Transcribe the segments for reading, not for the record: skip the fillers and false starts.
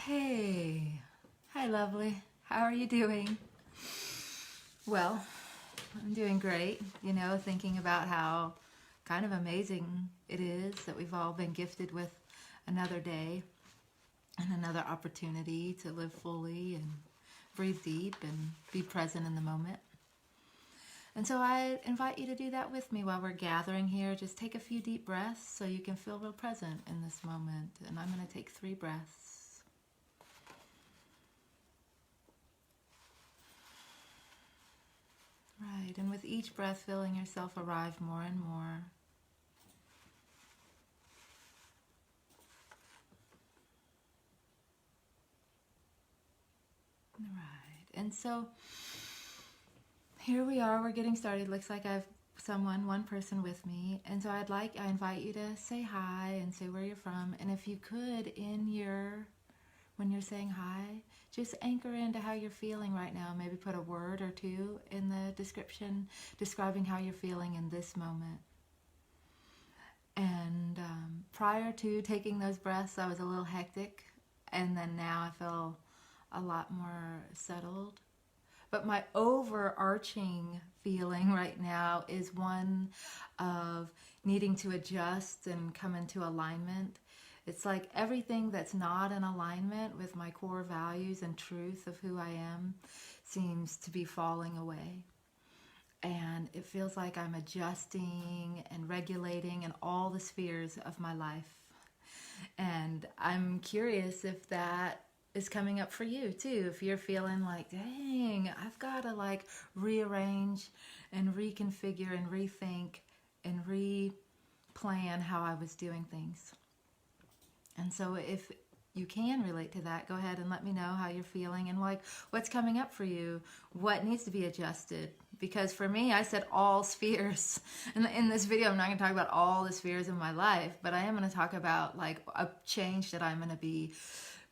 Hey, hi lovely. How are you doing? Well, I'm doing great. Thinking about how kind of amazing it is that we've all been gifted with another day and another opportunity to live fully and breathe deep and be present in the moment. And so I invite you to do that with me while we're gathering here. Just take a few deep breaths so you can feel real present in this moment. And I'm going to take 3 breaths. Right, and with each breath, feeling yourself arrive more and more. Right, and so here we are, we're getting started. Looks like I have one person with me. And so I invite you to say hi and say where you're from. And if you could, when you're saying hi, just anchor into how you're feeling right now. Maybe put a word or two in the description describing how you're feeling in this moment. And prior to taking those breaths, I was a little hectic. And then now I feel a lot more settled. But my overarching feeling right now is one of needing to adjust and come into alignment. It's like everything that's not in alignment with my core values and truth of who I am seems to be falling away. And it feels like I'm adjusting and regulating in all the spheres of my life. And I'm curious if that is coming up for you too. If you're feeling like, dang, I've got to rearrange and reconfigure and rethink and replan how I was doing things. And so if you can relate to that, go ahead and let me know how you're feeling and what's coming up for you, what needs to be adjusted. Because for me, I said all spheres. And in this video, I'm not going to talk about all the spheres of my life, but I am going to talk about a change that I'm going to be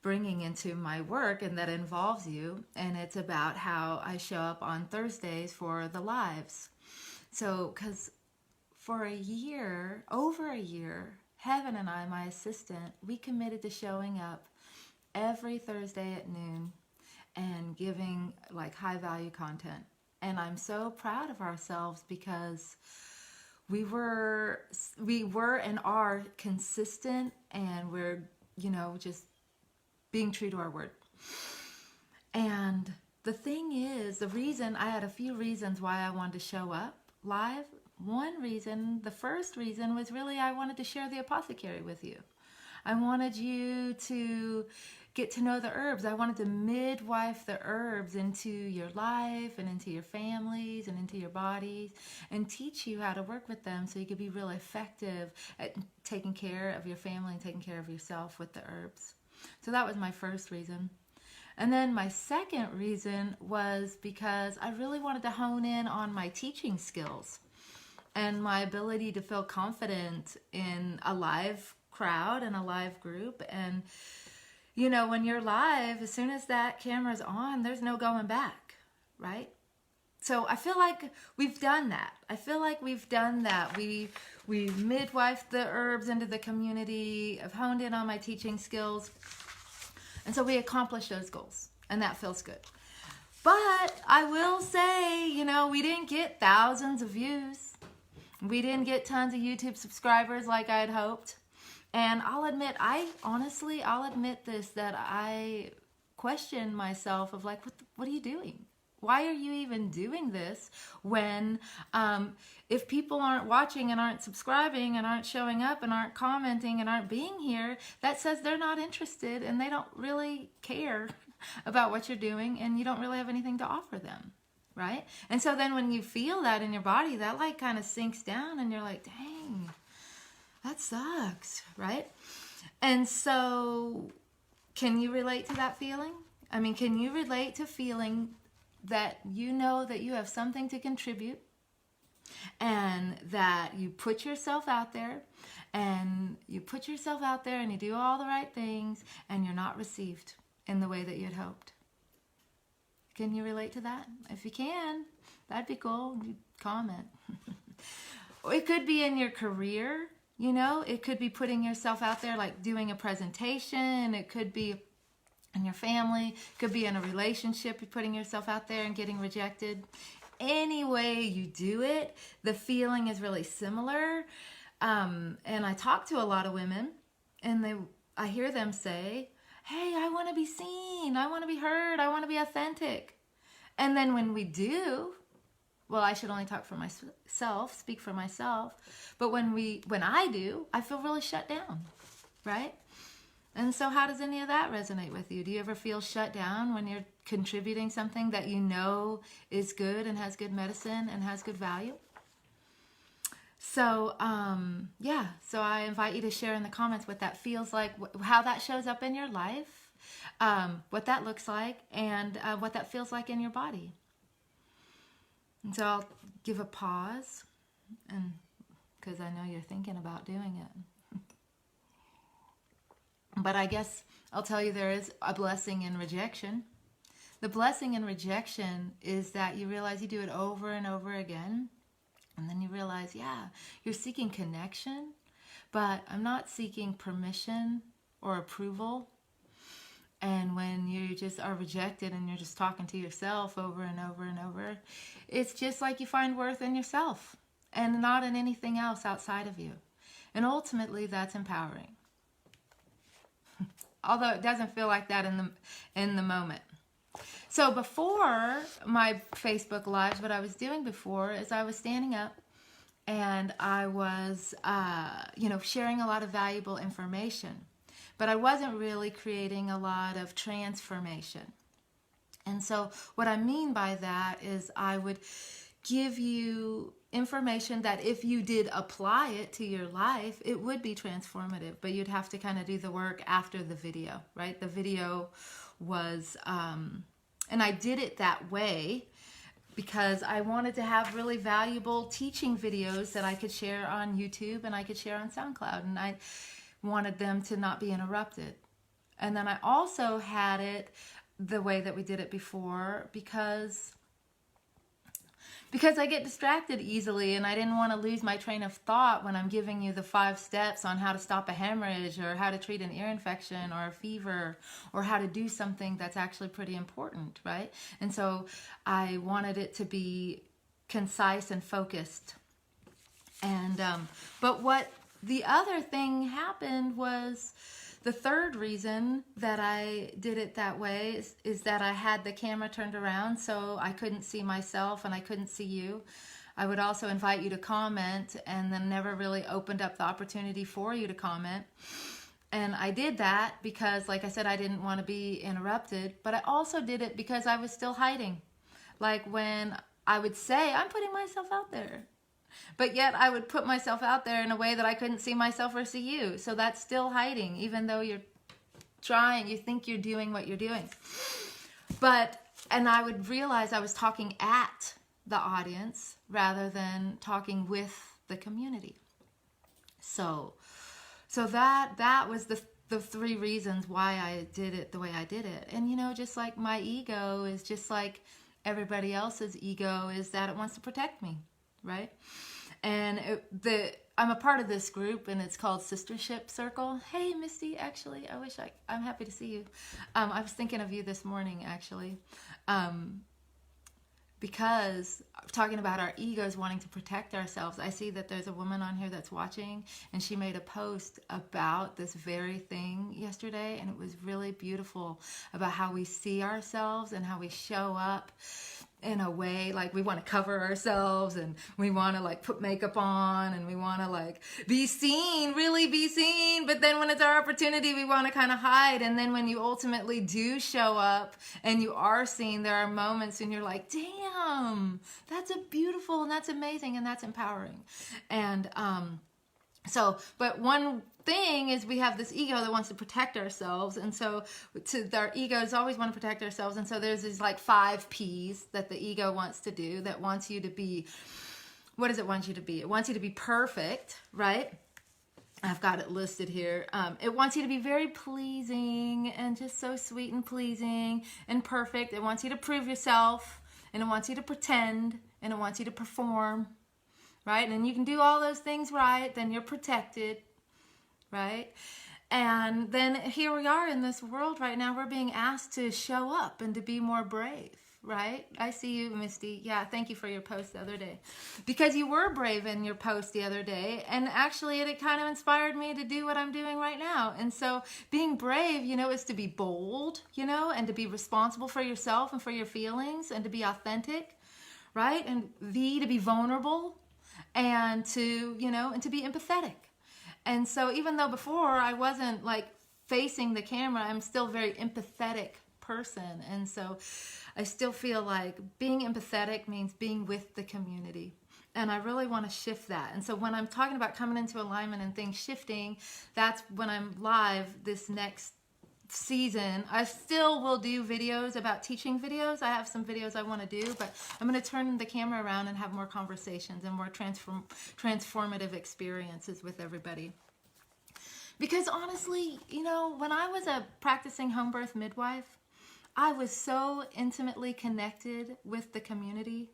bringing into my work and that involves you. And it's about how I show up on Thursdays for the lives. So, because for over a year, Heaven and I, my assistant, we committed to showing up every Thursday at noon and giving high value content. And I'm so proud of ourselves because we were and are consistent, and we're, just being true to our word. And the thing is, I had a few reasons why I wanted to show up live. The first reason was really I wanted to share the apothecary with you. I wanted you to get to know the herbs. I wanted to midwife the herbs into your life and into your families and into your bodies and teach you how to work with them so you could be really effective at taking care of your family and taking care of yourself with the herbs. So that was my first reason. And then my second reason was because I really wanted to hone in on my teaching skills and my ability to feel confident in a live crowd and a live group. And, when you're live, as soon as that camera's on, there's no going back, right? So I feel like we've done that. We've midwifed the herbs into the community. I've honed in on my teaching skills. And so we accomplished those goals, and that feels good. But I will say, we didn't get thousands of views. We didn't get tons of YouTube subscribers like I had hoped. And I'll admit this, that I questioned myself of what are you doing? Why are you even doing this when if people aren't watching and aren't subscribing and aren't showing up and aren't commenting and aren't being here, that says they're not interested and they don't really care about what you're doing and you don't really have anything to offer them. Right? And so then when you feel that in your body, that kind of sinks down and you're like, dang, that sucks, right? And so can you relate to that feeling? Can you relate to feeling that that you have something to contribute and that you put yourself out there and you do all the right things and you're not received in the way that you had hoped? Can you relate to that? If you can, that'd be cool. Comment. It could be in your career, it could be putting yourself out there, like doing a presentation. It could be in your family, could be in a relationship, you're putting yourself out there and getting rejected. Any way you do it, the feeling is really similar. And I talk to a lot of women, and I hear them say, hey, I want to be seen, I want to be heard, I want to be authentic. And then when we do, well, I should only talk for myself, speak for myself. But when I do, I feel really shut down, right? And so how does any of that resonate with you? Do you ever feel shut down when you're contributing something that you know is good and has good medicine and has good value? So, so I invite you to share in the comments what that feels like, how that shows up in your life, what that looks like, and what that feels like in your body. And so I'll give a pause, and because I know you're thinking about doing it. But I guess I'll tell you there is a blessing in rejection. The blessing in rejection is that you realize you do it over and over again. And then you realize, yeah, you're seeking connection, but I'm not seeking permission or approval. And when you just are rejected and you're just talking to yourself over and over and over, it's just like you find worth in yourself and not in anything else outside of you. And ultimately, that's empowering. Although it doesn't feel like that in the moment. So before my Facebook Lives, what I was doing before is I was standing up and I was, sharing a lot of valuable information. But I wasn't really creating a lot of transformation. And so what I mean by that is I would give you information that if you did apply it to your life, it would be transformative, but you'd have to kind of do the work after the video, right? The video was, and I did it that way because I wanted to have really valuable teaching videos that I could share on YouTube and I could share on SoundCloud, and I wanted them to not be interrupted. And then I also had it the way that we did it before because I get distracted easily, and I didn't want to lose my train of thought when I'm giving you the 5 steps on how to stop a hemorrhage or how to treat an ear infection or a fever or how to do something that's actually pretty important, right? And so I wanted it to be concise and focused. And but what the other thing happened was, the third reason that I did it that way is that I had the camera turned around so I couldn't see myself and I couldn't see you. I would also invite you to comment and then never really opened up the opportunity for you to comment. And I did that because, like I said, I didn't want to be interrupted, but I also did it because I was still hiding. Like when I would say, I'm putting myself out there, but yet I would put myself out there in a way that I couldn't see myself or see you. So that's still hiding, even though you're trying, you think you're doing what you're doing. And I would realize I was talking at the audience rather than talking with the community. So that was the 3 reasons why I did it the way I did it. And just like my ego is just like everybody else's ego, is that it wants to protect me. Right? And I'm a part of this group, and it's called Sistership Circle. Hey, Misty, actually, I'm happy to see you. I was thinking of you this morning, actually, because talking about our egos wanting to protect ourselves. I see that there's a woman on here that's watching, and she made a post about this very thing yesterday, and it was really beautiful about how we see ourselves and how we show up in a way like we want to cover ourselves and we want to like put makeup on and we want to like be seen, really be seen, but then when it's our opportunity we want to kind of hide. And then when you ultimately do show up and you are seen, there are moments when you're like, damn, that's beautiful and that's amazing and that's empowering. And but one thing is we have this ego that wants to protect ourselves, and so our egos always want to protect ourselves, and so there's these like 5 P's that the ego wants to do, that wants you to be, what does it want you to be? It wants you to be perfect, right? I've got it listed here. It wants you to be very pleasing and just so sweet and pleasing and perfect. It wants you to prove yourself, and it wants you to pretend, and it wants you to perform. Right? And you can do all those things right, then you're protected, right? And then here we are in this world right now. We're being asked to show up and to be more brave, right? I see you, Misty. Yeah, thank you for your post the other day. Because you were brave in your post the other day. And actually, it kind of inspired me to do what I'm doing right now. And so being brave, is to be bold, and to be responsible for yourself and for your feelings and to be authentic, right? And to be vulnerable and to, and to be empathetic. And so even though before I wasn't like facing the camera, I'm still a very empathetic person. And so I still feel like being empathetic means being with the community. And I really want to shift that. And so when I'm talking about coming into alignment and things shifting, that's when I'm live this next season. I still will do videos about teaching videos. I have some videos I want to do, but I'm going to turn the camera around and have more conversations and more transformative experiences with everybody. Because honestly, when I was a practicing home birth midwife, I was so intimately connected with the community.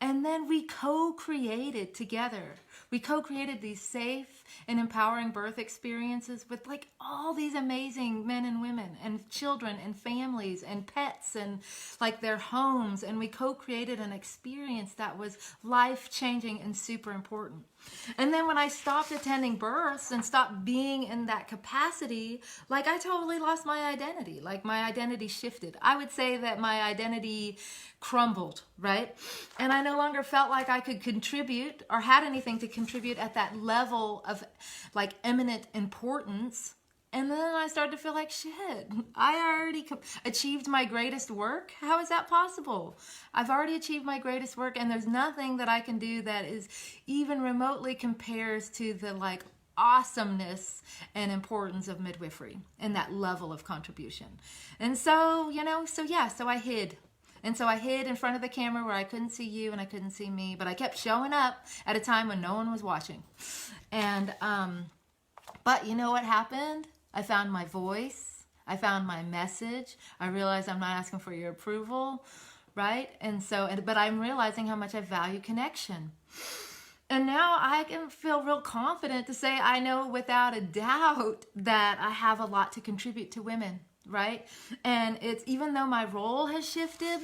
And then we co-created together. We co-created these safe and empowering birth experiences with like all these amazing men and women and children and families and pets and like their homes. And we co-created an experience that was life-changing and super important. And then when I stopped attending births and stopped being in that capacity, like I totally lost my identity. Like my identity shifted. I would say that my identity crumbled, right? And I no longer felt like I could contribute or had anything to contribute at that level of like eminent importance. And then I started to feel like, shit, I already achieved my greatest work. How is that possible? I've already achieved my greatest work, and there's nothing that I can do that is even remotely compares to the like awesomeness and importance of midwifery and that level of contribution. And so, so I hid. And so I hid in front of the camera where I couldn't see you and I couldn't see me, but I kept showing up at a time when no one was watching. And, but you know what happened? I found my voice. I found my message. I realized I'm not asking for your approval, right? And so, but I'm realizing how much I value connection. And now I can feel real confident to say I know without a doubt that I have a lot to contribute to women, right? And it's, even though my role has shifted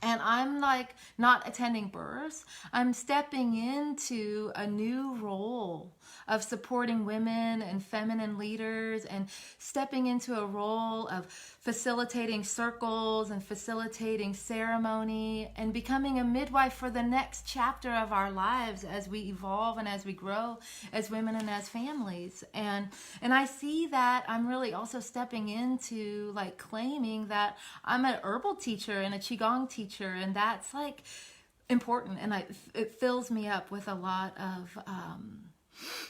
and I'm like not attending births, I'm stepping into a new role of supporting women and feminine leaders and stepping into a role of facilitating circles and facilitating ceremony and becoming a midwife for the next chapter of our lives as we evolve and as we grow as women and as families. And I see that I'm really also stepping into like claiming that I'm an herbal teacher and a Qigong teacher, and that's like important, and it fills me up with a lot of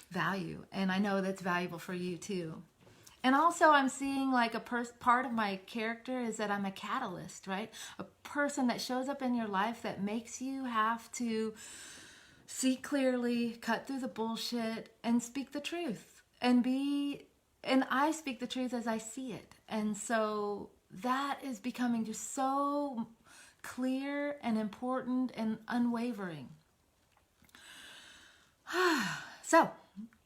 value, and I know that's valuable for you too. And also I'm seeing like a part of my character is that I'm a catalyst, right? A person that shows up in your life that makes you have to see clearly, cut through the bullshit, and speak the truth. And I speak the truth as I see it. And so that is becoming just so clear and important and unwavering. So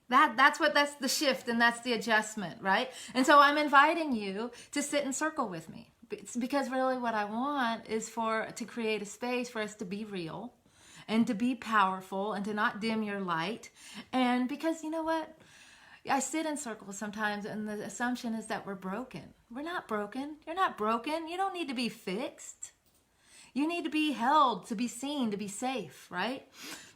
that's the shift, and that's the adjustment, right? And so I'm inviting you to sit in circle with me. It's because really what I want is to create a space for us to be real and to be powerful and to not dim your light. And because you know what? I sit in circles sometimes and the assumption is that we're broken. We're not broken. You're not broken. You don't need to be fixed. You need to be held, to be seen, to be safe, right?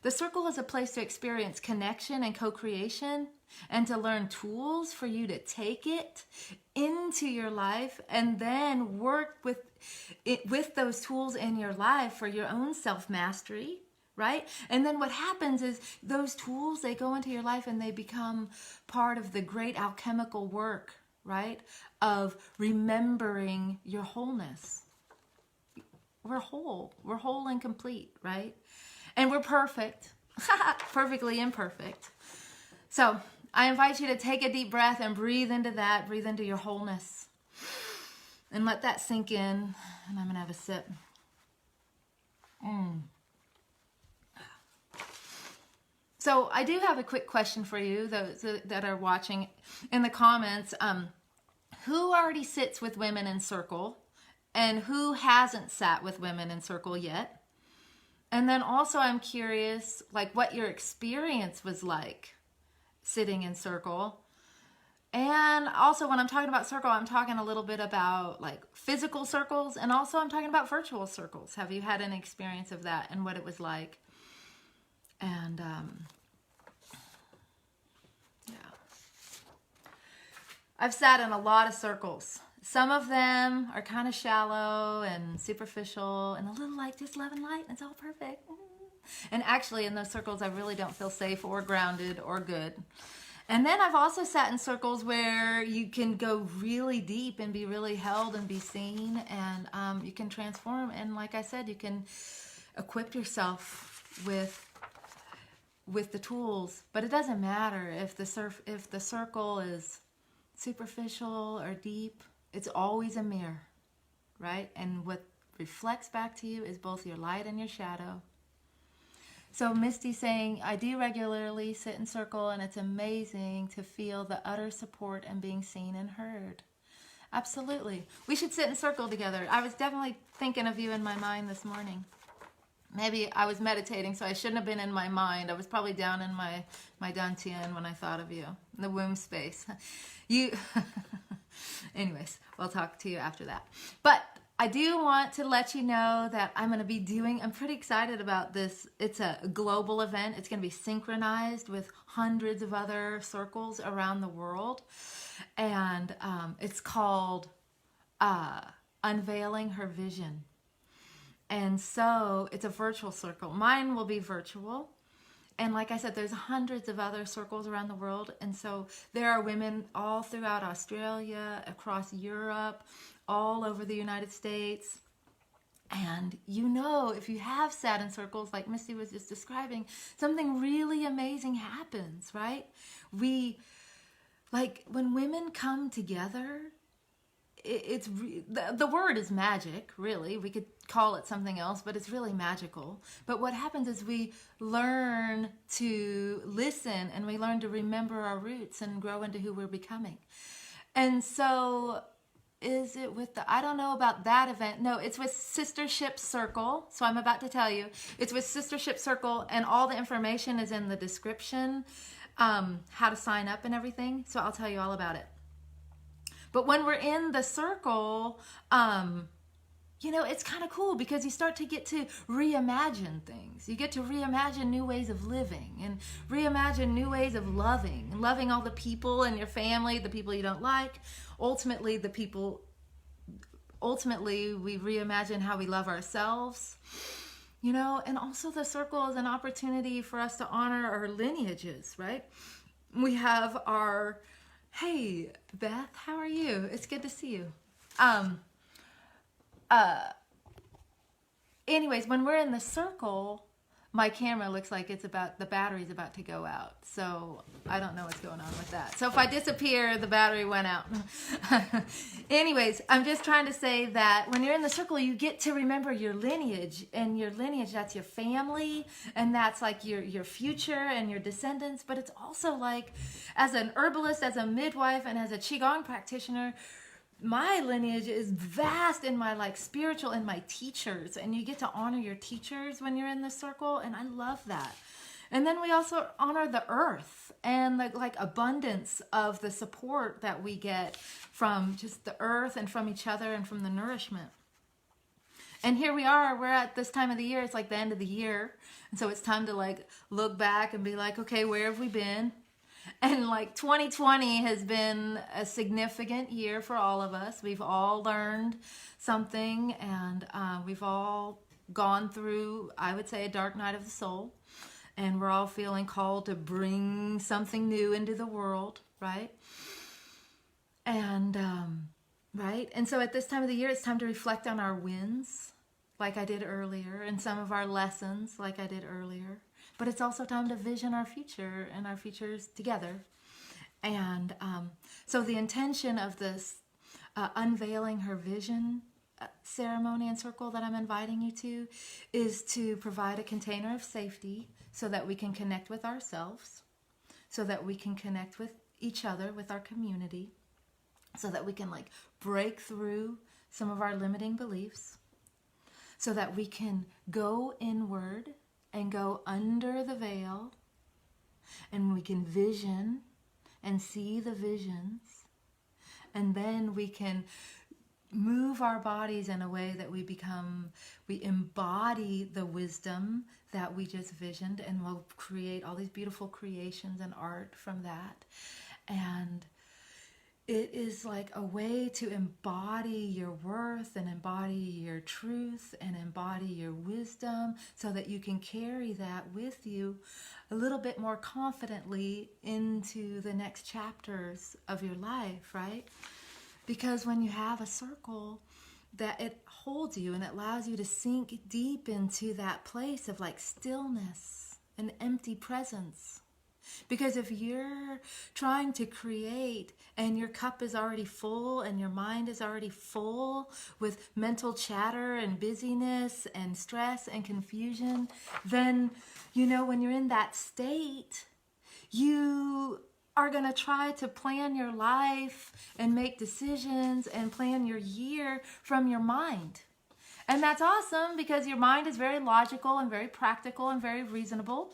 The circle is a place to experience connection and co-creation and to learn tools for you to take it into your life and then work with those tools in your life for your own self-mastery, right? And then what happens is those tools, they go into your life and they become part of the great alchemical work, right? Of remembering your wholeness. We're whole and complete, right? And we're perfect, perfectly imperfect. So I invite you to take a deep breath and breathe into that, breathe into your wholeness and let that sink in. And I'm gonna have a sip. So I do have a quick question for you, those that are watching in the comments. Who already sits with women in circle, and who hasn't sat with women in circle yet? And then also I'm curious, like, what your experience was like sitting in circle. And also when I'm talking about circle, I'm talking a little bit about like physical circles, and also I'm talking about virtual circles. Have you had an experience of that and what it was like? And yeah, I've sat in a lot of circles. Some of them are kind of shallow and superficial and a little like just love and light, and it's all perfect. And actually in those circles I really don't feel safe or grounded or good. And then I've also sat in circles where you can go really deep and be really held and be seen, and you can transform. And like I said, you can equip yourself with the tools. But it doesn't matter if the circle is superficial or deep. It's always a mirror, right? And what reflects back to you is both your light and your shadow. So Misty's saying, I do regularly sit in circle, and it's amazing to feel the utter support and being seen and heard. Absolutely. We should sit in circle together. I was definitely thinking of you in my mind this morning. Maybe I was meditating, so I shouldn't have been in my mind. I was probably down in my dantian when I thought of you, in the womb space. Anyways, we'll talk to you after that. But I do want to let you know that I'm pretty excited about this. It's a global event. It's going to be synchronized with hundreds of other circles around the world. And it's called Unveiling Her Vision. And so it's a virtual circle. Mine will be virtual. And like I said, there's hundreds of other circles around the world. And so there are women all throughout Australia, across Europe, all over the United States. And if you have sat in circles like Misty was just describing, something really amazing happens, right? When women come together, the word is magic, really. We could call it something else, but it's really magical. But what happens is we learn to listen, and we learn to remember our roots and grow into who we're becoming. And so is it with I don't know about that event. No, it's with Sistership Circle. So I'm about to tell you. It's with Sistership Circle, and all the information is in the description, how to sign up and everything. So I'll tell you all about it. But when we're in the circle, it's kind of cool because you start to get to reimagine things. You get to reimagine new ways of living and reimagine new ways of loving all the people in your family, the people you don't like. Ultimately, we reimagine how we love ourselves, and also the circle is an opportunity for us to honor our lineages, right? We have hey, Beth, how are you? It's good to see you. Anyways, when we're in the circle, my camera looks like the battery's about to go out. So I don't know what's going on with that. So if I disappear, the battery went out. Anyways, I'm just trying to say that when you're in the circle, you get to remember your lineage, and your lineage, that's your family, and that's like your future and your descendants. But it's also like, as an herbalist, as a midwife, and as a Qigong practitioner, my lineage is vast in my spiritual and my teachers, and you get to honor your teachers when you're in the circle, and I love that. And then we also honor the earth and the abundance of the support that we get from just the earth and from each other and from the nourishment. And here we are, we're at this time of the year, it's like the end of the year, and so it's time to look back and be like, okay, where have we been? And 2020 has been a significant year for all of us. We've all learned something, and we've all gone through, I would say, a dark night of the soul. And we're all feeling called to bring something new into the world, right? And, right? And so at this time of the year, it's time to reflect on our wins, like I did earlier, and some of our lessons, like I did earlier. But it's also time to vision our future and our futures together. And so the intention of this Unveiling Her Vision ceremony and circle that I'm inviting you to is to provide a container of safety so that we can connect with ourselves, so that we can connect with each other, with our community, so that we can like break through some of our limiting beliefs, so that we can go inward and go under the veil, and we can vision and see the visions, and then we can move our bodies in a way that we embody the wisdom that we just visioned, and we'll create all these beautiful creations and art from that. And it is like a way to embody your worth and embody your truth and embody your wisdom, so that you can carry that with you a little bit more confidently into the next chapters of your life, right? Because when you have a circle, that it holds you and it allows you to sink deep into that place of like stillness and empty presence. Because if you're trying to create and your cup is already full and your mind is already full with mental chatter and busyness and stress and confusion, then, when you're in that state, you are going to try to plan your life and make decisions and plan your year from your mind. And that's awesome, because your mind is very logical and very practical and very reasonable.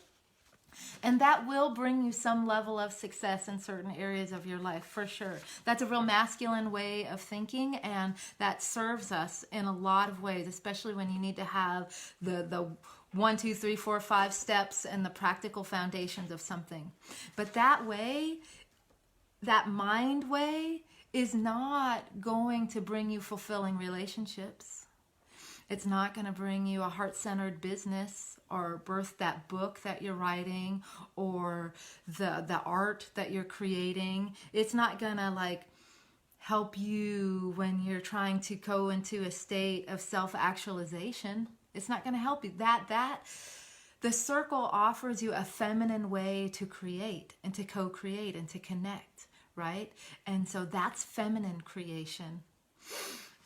And that will bring you some level of success in certain areas of your life, for sure. That's a real masculine way of thinking, and that serves us in a lot of ways, especially when you need to have the 1, 2, 3, 4, 5 steps and the practical foundations of something. But that way, that mind way, is not going to bring you fulfilling relationships. It's not going to bring you a heart-centered business or birth that book that you're writing or the art that you're creating. It's not going to like help you when you're trying to go into a state of self-actualization. It's not going to help you. The circle offers you a feminine way to create and to co-create and to connect, right? And so that's feminine creation.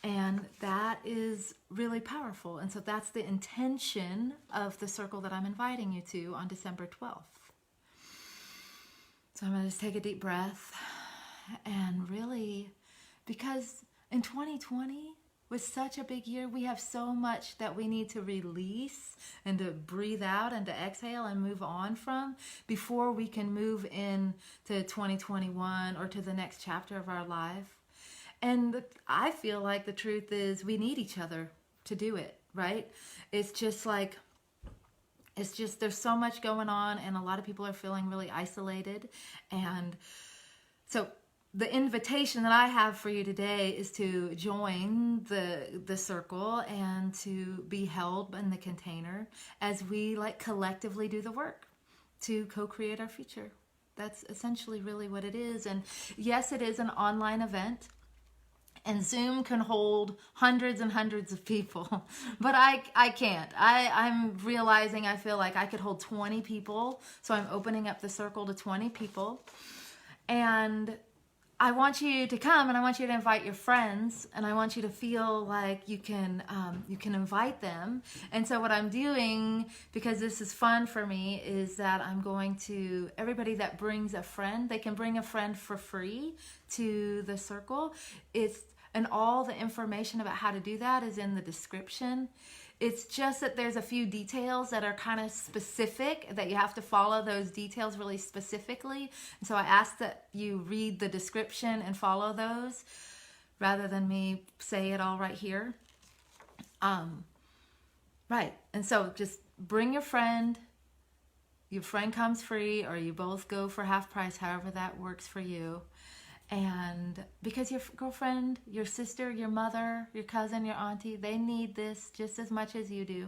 And that is really powerful. And so that's the intention of the circle that I'm inviting you to on December 12th. So I'm going to just take a deep breath and really, because in 2020 was such a big year, we have so much that we need to release and to breathe out and to exhale and move on from before we can move into 2021 or to the next chapter of our life. And I feel like the truth is we need each other to do it, right? It's just there's so much going on, and a lot of people are feeling really isolated. And so the invitation that I have for you today is to join the circle and to be held in the container as we like collectively do the work to co-create our future. That's essentially really what it is. And yes, it is an online event. And Zoom can hold hundreds and hundreds of people, but I can't. I'm realizing I feel like I could hold 20 people, so I'm opening up the circle to 20 people. And I want you to come, and I want you to invite your friends, and I want you to feel like you can invite them. And so what I'm doing, because this is fun for me, is that I'm going to, everybody that brings a friend, they can bring a friend for free to the circle. And all the information about how to do that is in the description. It's just that there's a few details that are kind of specific, that you have to follow those details really specifically. And so I ask that you read the description and follow those rather than me say it all right here. Right. And so just bring your friend. Your friend comes free, or you both go for half price, however that works for you. And because your girlfriend, your sister, your mother, your cousin, your auntie, they need this just as much as you do.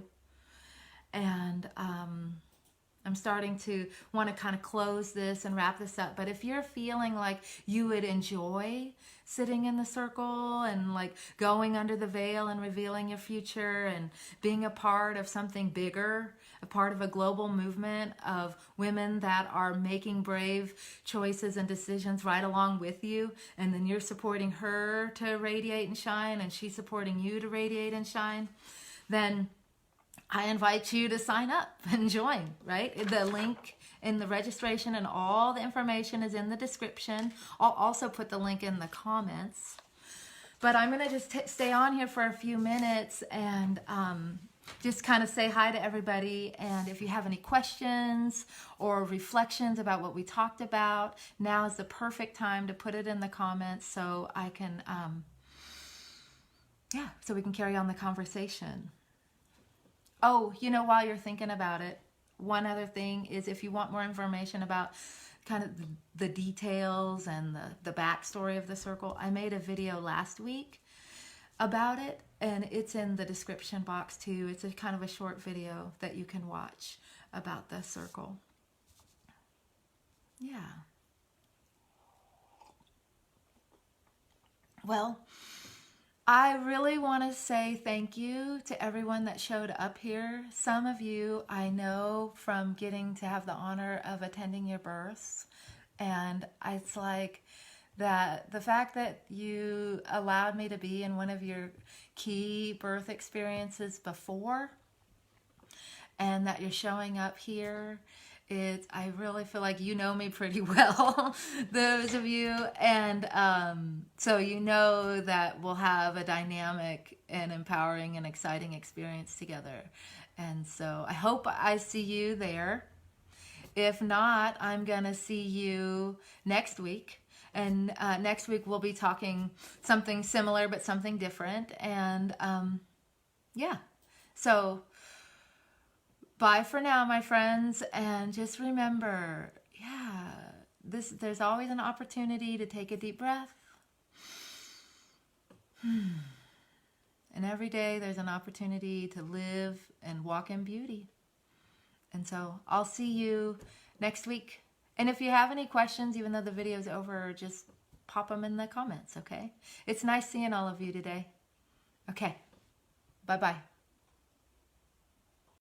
And I'm starting to want to kind of close this and wrap this up. But if you're feeling like you would enjoy sitting in the circle and like going under the veil and revealing your future and being a part of something bigger, a part of a global movement of women that are making brave choices and decisions right along with you, and then you're supporting her to radiate and shine, and she's supporting you to radiate and shine, then I invite you to sign up and join, right? The link in the registration and all the information is in the description. I'll also put the link in the comments. But I'm going to just stay on here for a few minutes and just kind of say hi to everybody. And if you have any questions or reflections about what we talked about, now is the perfect time to put it in the comments so I can, so we can carry on the conversation. Oh, while you're thinking about it, one other thing is if you want more information about kind of the details and the backstory of the circle, I made a video last week about it, and it's in the description box too. It's a kind of a short video that you can watch about the circle. Yeah. Well, I really want to say thank you to everyone that showed up here. Some of you I know from getting to have the honor of attending your births, and it's like that the fact that you allowed me to be in one of your key birth experiences before, and that you're showing up here. I really feel like you know me pretty well, those of you, and so you know that we'll have a dynamic and empowering and exciting experience together. And so I hope I see you there. If not, I'm going to see you next week. And next week we'll be talking something similar but something different. And so bye for now, my friends, and just remember, there's always an opportunity to take a deep breath. And every day there's an opportunity to live and walk in beauty. And so I'll see you next week. And if you have any questions, even though the video's over, just pop them in the comments, okay? It's nice seeing all of you today. Okay, bye-bye.